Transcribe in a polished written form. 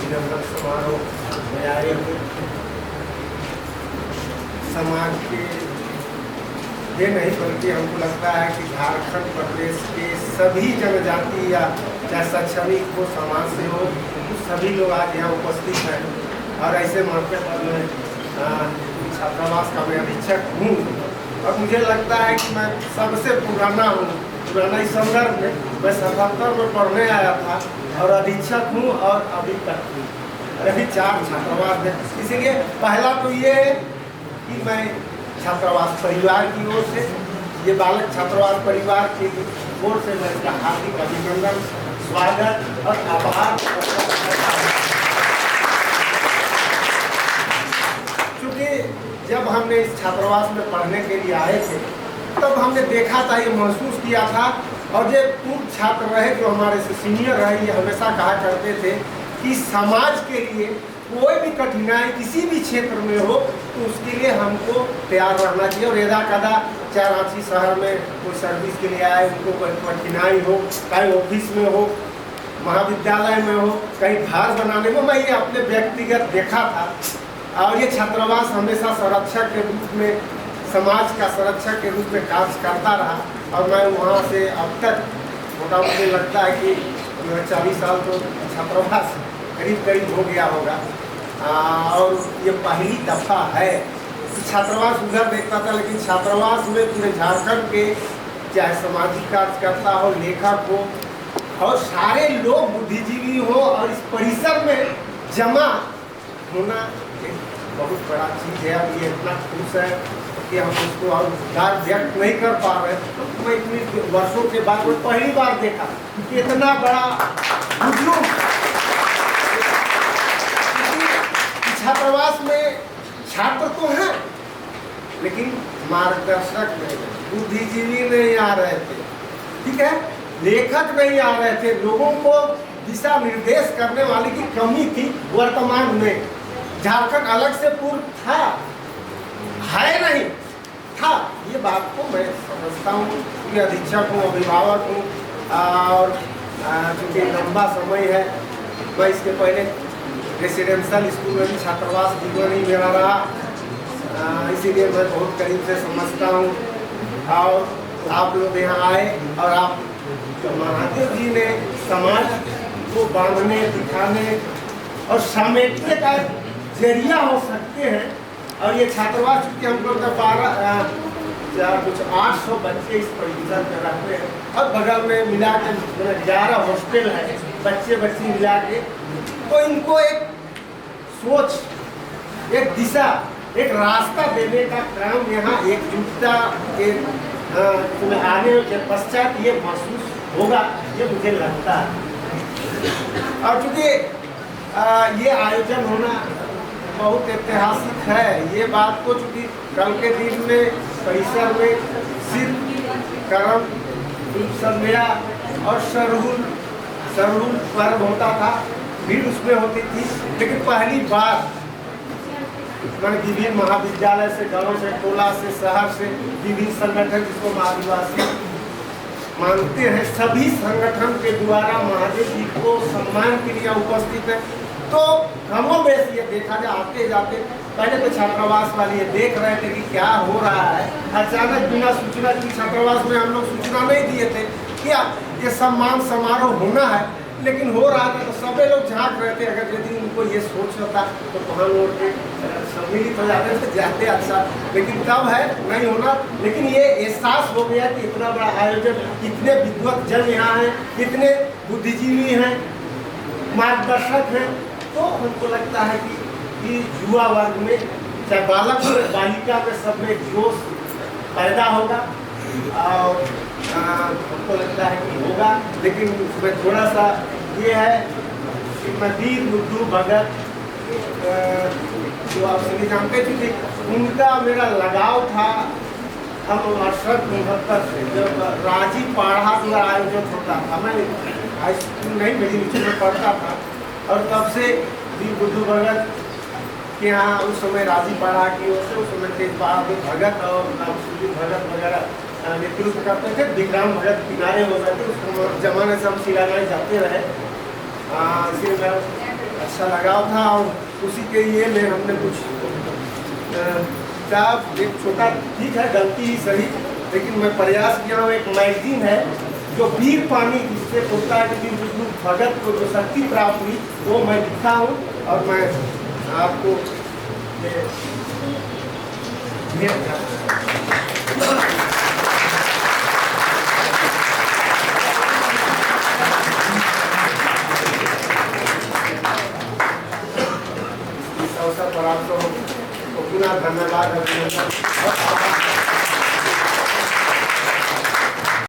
अभिनंदन समारोह में आए हुए समाज के ये नहीं बल्कि हमको लगता है कि झारखंड प्रदेश के सभी जनजाति या चाहे शैक्षणिक हो, समाज से हो, सभी लोग आज यहाँ उपस्थित हैं। और ऐसे मौके पर मैं छात्रावास का मैं अधीक्षक हूँ और मुझे लगता है कि मैं सबसे पुराना इस संदर्भ में मैं 77 में पढ़ने आया था और अधीक्षक हूँ और अभी तक हूँ। अभी 4 छात्रावास हैं। इसीलिए पहला तो ये कि मैं छात्रावास परिवार की ओर से, ये बालक छात्रावास परिवार की ओर से मैं इसका हार्दिक अभिनंदन, स्वागत और आभार। क्योंकि जब हमने इस छात्रावास में पढ़ने के लिए आए थे तब हमने देखा था, ये महसूस किया था और जो पूर्व छात्र रहे जो हमारे से सीनियर रहे ये हमेशा कहा करते थे कि समाज के लिए कोई भी कठिनाई किसी भी क्षेत्र में हो तो उसके लिए हमको तैयार रहना चाहिए। और यदा कदा चाहे रांची शहर में कोई सर्विस के लिए आए, उनको कोई कठिनाई हो, कहीं ऑफिस में हो, महाविद्यालय में हो, कहीं घर बनाने में, मैं ये अपने व्यक्तिगत देखा था। और ये छात्रावास हमेशा संरक्षक के रूप में, समाज का संरक्षक के रूप में कार्य करता रहा और मैं वहाँ से अब तक मोटामोटी लगता है कि 40 साल तो छात्रावास करीब हो गया होगा। और ये पहली दफ़ा है छात्रावास उधर देखता था, लेकिन छात्रावास में पूरे झारखंड के चाहे सामाजिक कार्यकर्ता हो, लेखक हो और सारे लोग बुद्धिजीवी हो और इस परिसर में जमा होना एक बहुत बड़ा चीज़ है। अब ये इतना खुश है कि हम उसको और उद्धार व्यक्त नहीं कर पा रहे। तो मैं इतनी वर्षों के बाद मैं पहली बार देखा कि इतना बड़ा बुजुर्ग छात्रावास में छात्र तो हैं लेकिन मार्गदर्शक नहीं, बुद्धिजीवी नहीं आ रहे थे, ठीक है, लेखक नहीं आ रहे थे, लोगों को दिशा निर्देश करने वाले की कमी थी। वर्तमान में झारखंड अलग से पूर्व था, है नहीं था, ये बात को मैं समझता हूँ कि अधीक्षक हूँ, अभिभावक हूँ और चूँकि लंबा समय है, मैं इसके पहले रेसिडेंशियल स्कूल में भी छात्रावास जीवन ही मेरा रहा, इसीलिए मैं बहुत करीब से समझता हूँ। और आप लोग यहाँ आए और आप महादेव जी ने समाज को बांधने, दिखाने और समेटने का जरिया हो सकते हैं। और ये छात्रावास चूँकि हम लोग 800 बच्चे इस परिसर में रहते हैं और बगल में मिला के 11 हॉस्टल है, बच्चे मिला के, तो इनको एक सोच, एक दिशा, एक रास्ता देने का काम यहाँ एकजुटता के आने के पश्चात ये महसूस होगा, ये मुझे लगता है। और चूँकि ये आयोजन होना बहुत ऐतिहासिक है, ये बात को चूँकि कल के दिन में परिसर में सिर्फ करम, संध्या और सरहुल पर्व होता था, भीड़ उसमें होती थी, लेकिन पहली बार मैंने विभिन्न महाविद्यालय से, गाँव से, टोला से, शहर से, विभिन्न संगठन जिसको आदिवासी मानते हैं, सभी संगठन के द्वारा महादेव जी को सम्मान के लिए उपस्थित है। तो हमों में ये देखा जाए, आते जाते पहले तो छात्रावास वाले ये देख रहे थे कि क्या हो रहा है। अचानक बिना सूचना की छात्रावास में हम लोग सूचना नहीं दिए थे क्या ये सम्मान समारोह होना है, लेकिन हो रहा था तो सभी लोग झांक रहे थे। अगर यदि उनको ये सोच होता तो वहाँ लोग सम्मिलित हो जाते अच्छा, लेकिन तब है नहीं होना। लेकिन ये एहसास हो गया कि इतना बड़ा आयोजन, इतने विद्वत जन यहाँ हैं, इतने बुद्धिजीवी हैं, मार्गदर्शक हैं, तो हमको लगता है कि युवा वर्ग में, चाहे बालक हो बालिका में, सब में जोश पैदा होगा और हमको लगता है कि होगा। लेकिन उसमें थोड़ा सा ये है कि मैं वीर बुद्धू भगत जो आप सभी जानते थे, उनका मेरा लगाव था। हम 68-69 से जब राजी पाढ़ा द्वारा आयोजित होता था, मैं हाई स्कूल नहीं, मेरी नीचे में पढ़ता था, और तब से वीर बुद्धू भगत के यहाँ उस समय राजी पाढ़ा की ओर से, उस समय तेज बहादुर भगत और नवसुदीन भगत वगैरह नेतृत्व करते थे। विक्रम भगत किनारे हो गए थे, उस जमाने से हम सिलागाई जाते रहे। इसी अच्छा लगाव था और उसी के लिए में हमने कुछ एक छोटा, ठीक है गलती ही सही, लेकिन मैं प्रयास किया हूँ। एक मैगजीन है जो वीर पानी जिससे होता है कि विष्णु भगत को जो शक्ति प्राप्त हुई वो मैं लिखा हूँ और मैं आपको इस अवसर पर आपको पुनः धन्यवाद अभिनंदन।